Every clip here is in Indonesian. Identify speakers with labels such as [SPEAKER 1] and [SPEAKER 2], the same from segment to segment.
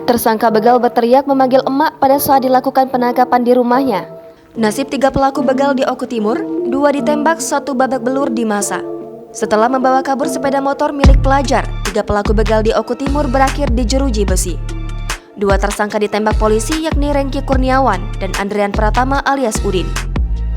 [SPEAKER 1] Tersangka begal berteriak memanggil emak pada saat dilakukan penangkapan di rumahnya. Nasib 3 pelaku begal di Oku Timur, 2 ditembak, 1 babak belur di masa. Setelah membawa kabur sepeda motor milik pelajar, 3 pelaku begal di Oku Timur berakhir di jeruji besi. 2 tersangka ditembak polisi yakni Rengki Kurniawan dan Andrian Pratama alias Udin.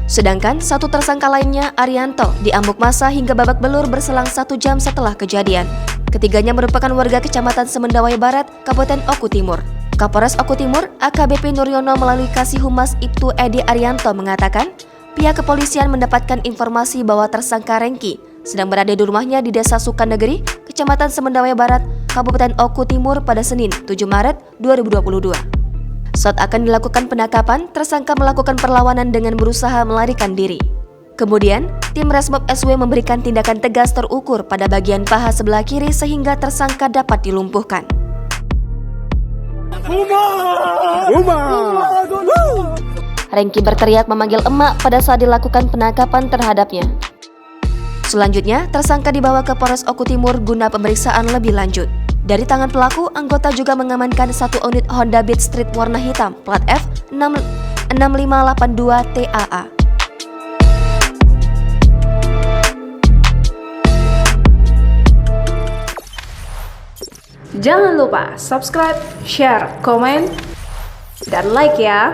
[SPEAKER 1] Sedangkan 1 tersangka lainnya, Arianto, diambuk massa hingga babak belur berselang 1 jam setelah kejadian. Ketiganya merupakan warga Kecamatan Semendawai Barat, Kabupaten Oku Timur. Kapolres Oku Timur, AKBP Nuryono melalui Kasih Humas Ibtu Edi Arianto mengatakan, pihak kepolisian mendapatkan informasi bahwa tersangka Rengki sedang berada di rumahnya di Desa Sukanegeri, Kecamatan Semendawai Barat, Kabupaten Oku Timur pada Senin 7 Maret 2022. Saat akan dilakukan penangkapan, tersangka melakukan perlawanan dengan berusaha melarikan diri. Kemudian, tim Resmob SW memberikan tindakan tegas terukur pada bagian paha sebelah kiri sehingga tersangka dapat dilumpuhkan. Rengki berteriak memanggil emak pada saat dilakukan penangkapan terhadapnya. Selanjutnya, tersangka dibawa ke Polres Oku Timur guna pemeriksaan lebih lanjut. Dari tangan pelaku, anggota juga mengamankan 1 unit Honda Beat Street warna hitam plat F 6582 TAA.
[SPEAKER 2] Jangan lupa subscribe, share, komen, dan like ya.